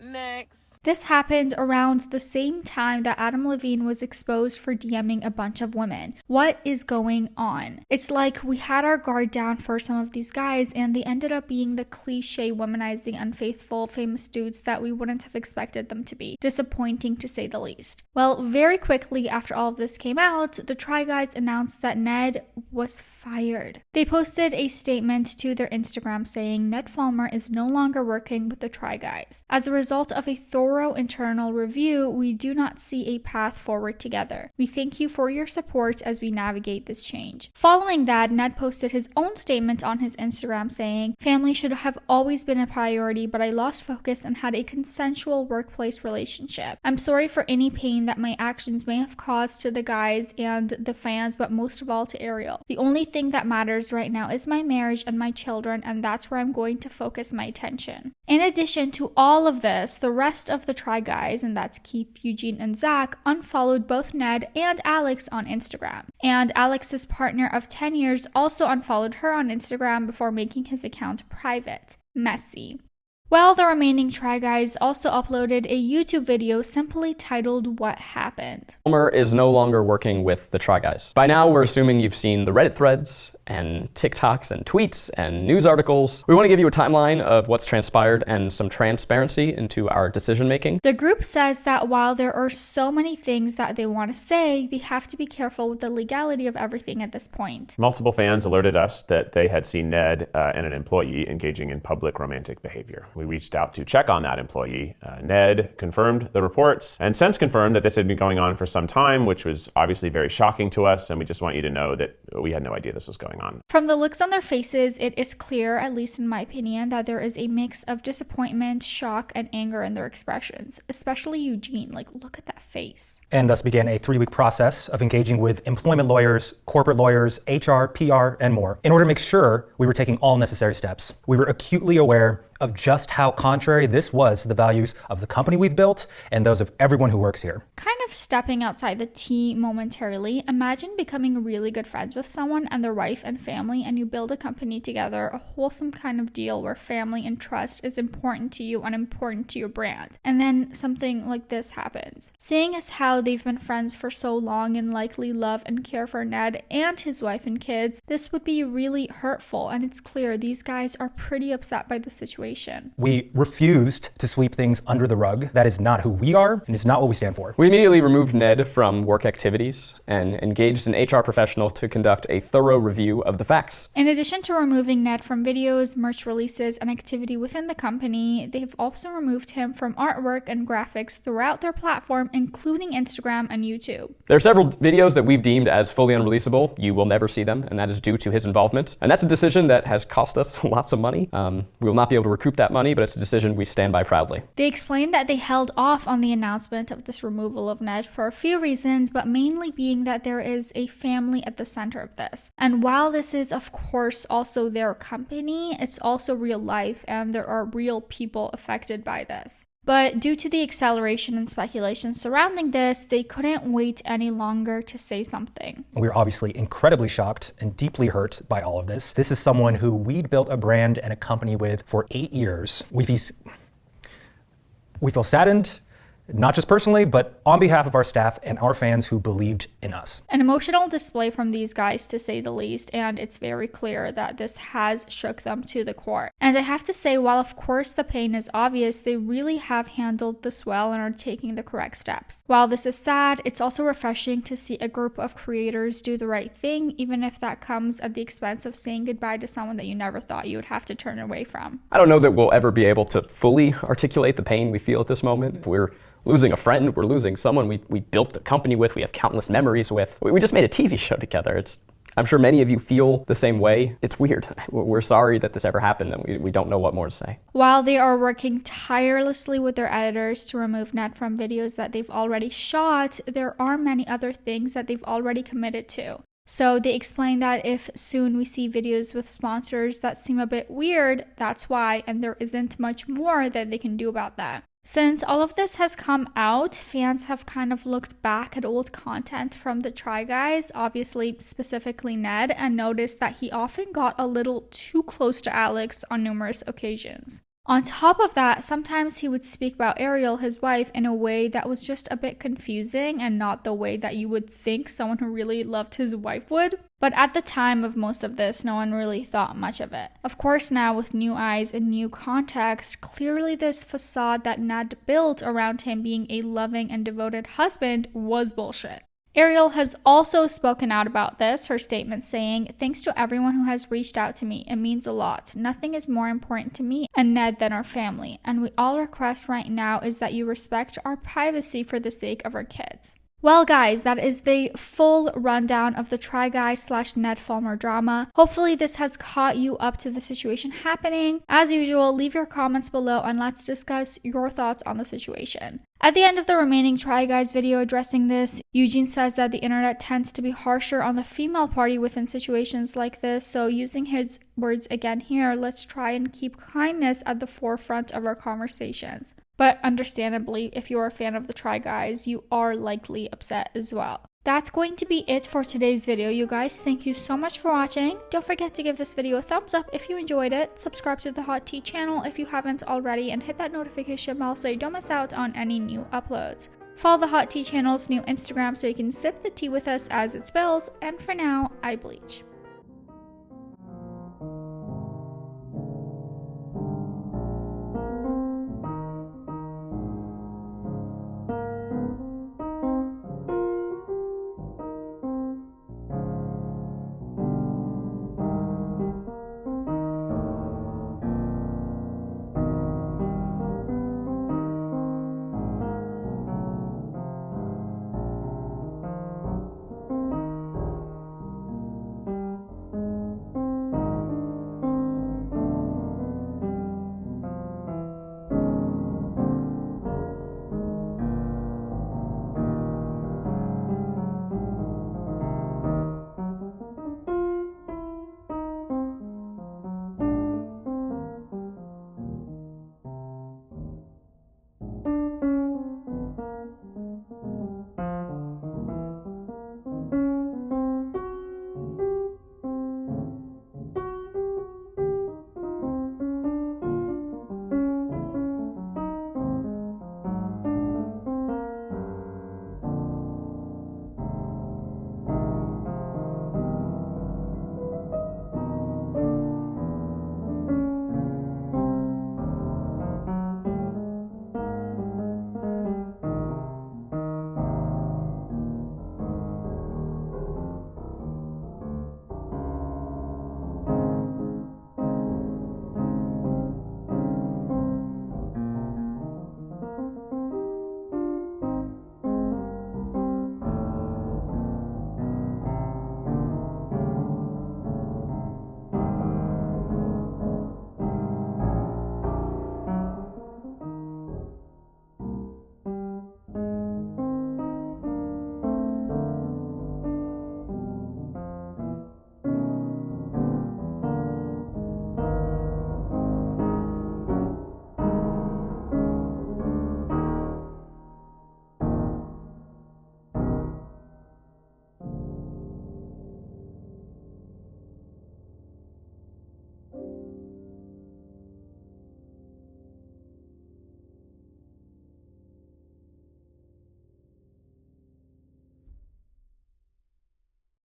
Next. This happened around the same time that Adam Levine was exposed for DMing a bunch of women. What is going on? It's like we had our guard down for some of these guys and they ended up being the cliche womanizing, unfaithful, famous dudes that we wouldn't have expected them to be. Disappointing to say the least. Well, very quickly after all of this came out, the Try Guys announced that Ned was fired. They posted a statement to their Instagram saying Ned Falmer is no longer working with the Try Guys. As a result of a thorough internal review, we do not see a path forward together. We thank you for your support as we navigate this change. Following that, Ned posted his own statement on his Instagram saying, family should have always been a priority, but I lost focus and had a consensual workplace relationship. I'm sorry for any pain that my actions may have caused to the guys and the fans, but most of all to Ariel. The only thing that matters right now is my marriage and my children, and that's where I'm going to focus my attention. In addition to all of this, the rest of the Try Guys, and that's Keith, Eugene, and Zach, unfollowed both Ned and Alex on Instagram. And Alex's partner of 10 years also unfollowed her on Instagram before making his account private. Messy. Well, the remaining Try Guys also uploaded a YouTube video simply titled What Happened. Fulmer is no longer working with the Try Guys. By now, we're assuming you've seen the Reddit threads and TikToks and tweets and news articles. We want to give you a timeline of what's transpired and some transparency into our decision making. The group says that while there are so many things that they want to say, they have to be careful with the legality of everything at this point. Multiple fans alerted us that they had seen Ned and an employee engaging in public romantic behavior. We reached out to check on that employee. Ned confirmed the reports and since confirmed that this had been going on for some time, which was obviously very shocking to us, and we just want you to know that we had no idea this was going on. From the looks on their faces, it is clear, at least in my opinion, that there is a mix of disappointment, shock, and anger in their expressions, especially Eugene. Like, look at that face. And thus began a 3-week process of engaging with employment lawyers, corporate lawyers, HR, PR, and more, in order to make sure we were taking all necessary steps. We were acutely aware of just how contrary this was to the values of the company we've built and those of everyone who works here. Kind of stepping outside the tea momentarily, imagine becoming really good friends with someone and their wife and family, and you build a company together, a wholesome kind of deal where family and trust is important to you and important to your brand. And then something like this happens. Seeing as how they've been friends for so long and likely love and care for Ned and his wife and kids, this would be really hurtful, and it's clear these guys are pretty upset by the situation. We refused to sweep things under the rug. That is not who we are, and it's not what we stand for. We immediately removed Ned from work activities and engaged an HR professional to conduct a thorough review of the facts. In addition to removing Ned from videos, merch releases, and activity within the company, they've also removed him from artwork and graphics throughout their platform, including Instagram and YouTube. There are several videos that we've deemed as fully unreleasable. You will never see them, and that is due to his involvement. And that's a decision that has cost us lots of money. We will not be able to recoup that money, but it's a decision we stand by proudly. They explained that they held off on the announcement of this removal of Ned for a few reasons, but mainly being that there is a family at the center of this. And while this is, of course, also their company, it's also real life, and there are real people affected by this. But due to the acceleration and speculation surrounding this, they couldn't wait any longer to say something. We're obviously incredibly shocked and deeply hurt by all of this. This is someone who we'd built a brand and a company with for 8 years. We feel saddened, not just personally, but on behalf of our staff and our fans who believed in us. An emotional display from these guys, to say the least, and it's very clear that this has shook them to the core. And I have to say, while of course the pain is obvious, they really have handled this well and are taking the correct steps. While this is sad, it's also refreshing to see a group of creators do the right thing, even if that comes at the expense of saying goodbye to someone that you never thought you would have to turn away from. I don't know that we'll ever be able to fully articulate the pain we feel at this moment. We're losing a friend, we're losing someone we built a company with, we have countless memories with. We just made a TV show together. I'm sure many of you feel the same way. It's weird. We're sorry that this ever happened, and we don't know what more to say. While they are working tirelessly with their editors to remove Ned from videos that they've already shot, there are many other things that they've already committed to. So they explain that if soon we see videos with sponsors that seem a bit weird, that's why, and there isn't much more that they can do about that. Since all of this has come out, fans have kind of looked back at old content from the Try Guys, obviously specifically Ned, and noticed that he often got a little too close to Alex on numerous occasions. On top of that, sometimes he would speak about Ariel, his wife, in a way that was just a bit confusing and not the way that you would think someone who really loved his wife would. But at the time of most of this, no one really thought much of it. Of course, now with new eyes and new context, clearly this facade that Ned built around him being a loving and devoted husband was bullshit. Ariel has also spoken out about this, her statement saying, "Thanks to everyone who has reached out to me. It means a lot. Nothing is more important to me and Ned than our family. And we all request right now is that you respect our privacy for the sake of our kids." Well guys, that is the full rundown of the Try Guy / Ned Falmer drama. Hopefully this has caught you up to the situation happening. As usual, leave your comments below and let's discuss your thoughts on the situation. At the end of the remaining Try Guys video addressing this, Eugene says that the internet tends to be harsher on the female party within situations like this, so using his words again here, let's try and keep kindness at the forefront of our conversations. But understandably, if you're a fan of the Try Guys, you are likely upset as well. That's going to be it for today's video, you guys. Thank you so much for watching. Don't forget to give this video a thumbs up if you enjoyed it. Subscribe to the Hot Tea channel if you haven't already, and hit that notification bell so you don't miss out on any new uploads. Follow the Hot Tea channel's new Instagram so you can sip the tea with us as it spills. And for now, I bleach.